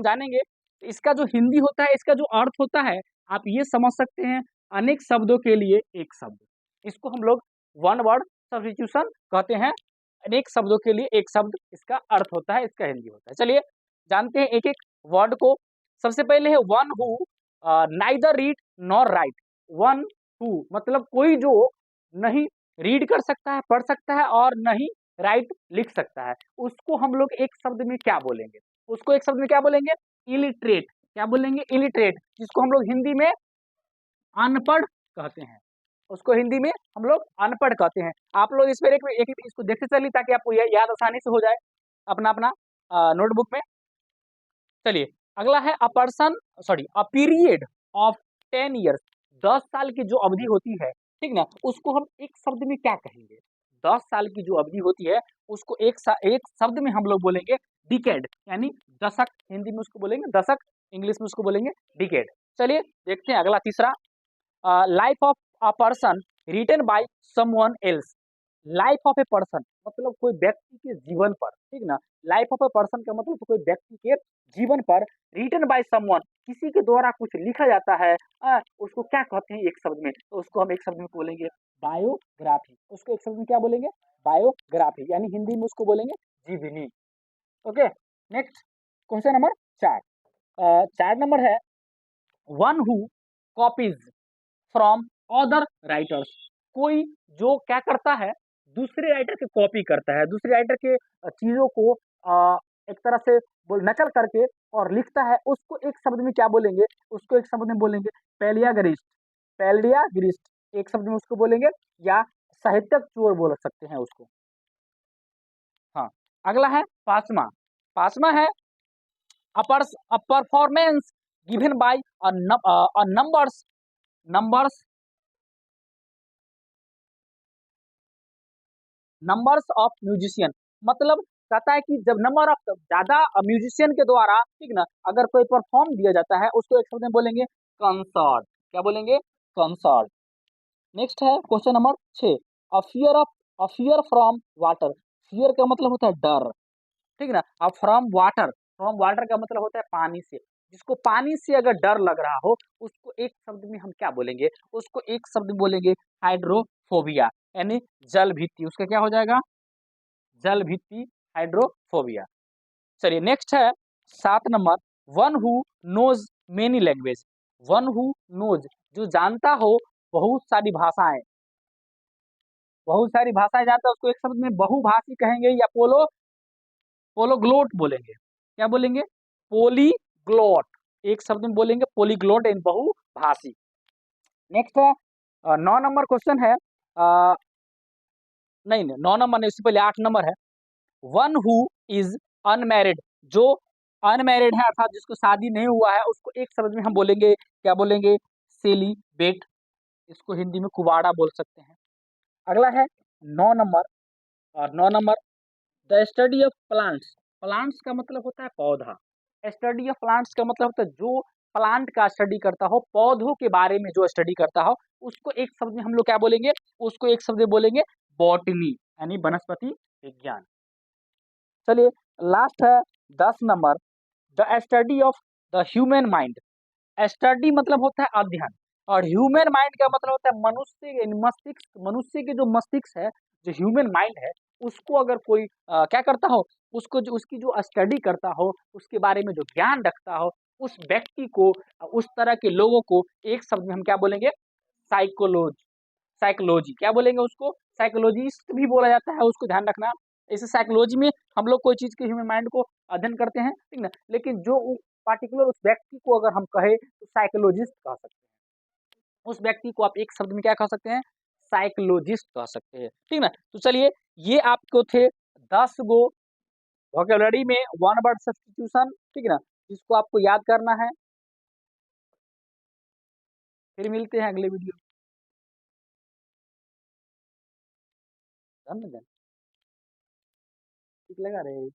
जानेंगे इसका जो हिंदी होता है, इसका जो अर्थ होता है, आप ये समझ सकते हैं अनेक शब्दों के लिए एक शब्द। इसको हम लोग वन वर्ड सब्स्टिट्यूशन कहते हैं। अनेक शब्दों के लिए एक शब्द इसका अर्थ होता है, इसका हिंदी होता है। चलिए जानते हैं एक एक वर्ड को। सबसे पहले है one who neither read nor right. One who मतलब कोई जो नहीं रीड कर सकता है, पढ़ सकता है, और नहीं राइट लिख सकता है, उसको हम लोग एक शब्द में क्या बोलेंगे? उसको एक शब्द में क्या बोलेंगे? इलिटरेट। क्या बोलेंगे? इलिटरेट, जिसको हम लोग हिंदी में अनपढ़ कहते हैं। उसको हिंदी में हम लोग अनपढ़ कहते हैं। आप लोग इस पर एक इसको देखते चलिए ताकि आपको याद आसानी से हो जाए अपना अपना नोटबुक में। चलिए अगला है अ पीरियड ऑफ 10 ईयर्स। 10 साल की जो अवधि होती है, ठीक ना, उसको हम एक शब्द में क्या कहेंगे? 10 साल की जो अवधि होती है उसको एक शब्द में हम लोग बोलेंगे डिकेड, यानी दशक। हिंदी में उसको बोलेंगे दशक, इंग्लिश में उसको बोलेंगे डिकेड। चलिए देखते हैं अगला तीसरा, life of a person written by someone else. Life of a person मतलब कोई व्यक्ति के जीवन पर, ठीक ना। लाइफ ऑफ ए पर्सन का मतलब कोई व्यक्ति के जीवन पर, रिटन बाय समवन किसी के द्वारा कुछ लिखा जाता है, उसको क्या कहते हैं एक शब्द में? तो उसको हम एक शब्द में बोलेंगे बायोग्राफी। उसको एक शब्द में क्या बोलेंगे? बायोग्राफी, यानी हिंदी में उसको बोलेंगे जीवनी। Okay, next question number 4। 4 number है one who copies from other writers. कोई जो क्या करता है, दूसरे राइटर की कॉपी करता है, दूसरे राइटर के चीजों को एक तरह से नकल करके और लिखता है, उसको एक शब्द में क्या बोलेंगे? उसको एक शब्द में बोलेंगे पैलियागिरिस्ट। पैलियागिरिस्ट एक शब्द में उसको बोलेंगे, या साहित्यक चोर बोल सकते हैं उसको। हाँ, अगला है पासमा। पासमा है a performance given by numbers numbers numbers of musician. मतलब कहता है कि जब नंबर ऑफ ज्यादा म्यूजिशियन के द्वारा, ठीक ना, अगर कोई परफॉर्म दिया जाता है, उसको एक शब्द में बोलेंगे कंसर्ट। क्या बोलेंगे? कंसर्ट। नेक्स्ट है question number 6। A fear from water. Fear का मतलब होता है डर, ठीक ना। अब फ्रॉम वाटर का मतलब होता है पानी से। जिसको पानी से अगर डर लग रहा हो, उसको एक शब्द में हम क्या बोलेंगे? उसको एक शब्द में बोलेंगे हाइड्रोफोबिया, यानी जल भीति। उसका क्या हो जाएगा? जल भीति, हाइड्रोफोबिया। चलिए नेक्स्ट है 7 number, one who knows many language. One who knows जो जानता हो बहुत सारी भाषाएं, बहुत सारी भाषाएं जानता है, उसको एक शब्द में बहुभाषी कहेंगे, या पोलोग्लोट बोलेंगे। क्या बोलेंगे? पोलीग्लोट। एक शब्द में बोलेंगे पोलीग्लोट, इन बहुभाषी। नेक्स्ट है 9 नंबर क्वेश्चन है, नहीं नहीं 9 नंबर नहीं, उससे पहले 8 नंबर है, वन हु इज अनमैरिड। जो अनमैरिड है अर्थात जिसको शादी नहीं हुआ है, उसको एक शब्द में हम बोलेंगे, क्या बोलेंगे? सेलिबेट। इसको हिंदी में कुवाड़ा बोल सकते हैं। अगला है 9 नंबर, और 9 number the study of plants. Plants का मतलब होता है पौधा। स्टडी ऑफ प्लांट्स का मतलब होता है जो प्लांट का स्टडी करता हो, पौधों के बारे में जो स्टडी करता हो, उसको एक शब्द में हम लोग क्या बोलेंगे? उसको एक शब्द में बोलेंगे बॉटनी, यानी वनस्पति विज्ञान। चलिए लास्ट है 10 number, the study of the human mind. Study मतलब होता है अध्ययन, और ह्यूमन माइंड का मतलब होता है मनुष्य मस्तिष्क। मनुष्य के जो मस्तिष्क है, जो ह्यूमन माइंड है, उसको अगर कोई क्या करता हो, उसको जो उसकी जो स्टडी करता हो, उसके बारे में जो ज्ञान रखता हो, उस व्यक्ति को, उस तरह के लोगों को एक शब्द में हम क्या बोलेंगे? साइकोलॉजी। साइकोलॉजी क्या बोलेंगे? उसको साइकोलॉजिस्ट भी बोला जाता है, उसको ध्यान रखना। इसे साइकोलॉजी में हम लोग कोई चीज के ह्यूमन माइंड को अध्ययन करते हैं, ठीक ना, लेकिन जो पार्टिकुलर उस व्यक्ति को अगर हम कहे तो साइकोलॉजिस्ट कह सकते हैं। उस व्यक्ति को आप एक शब्द में क्या कह सकते हैं? साइकोलॉजिस्ट कह सकते हैं, ठीक ना। तो चलिए ये आपको थे 10 गो वोकेबलरी में वन वर्ड सब्स्टिट्यूशन, ठीक ना, जिसको आपको याद करना है। फिर मिलते हैं अगले वीडियो में। धन्यवाद। ठीक लगा रहे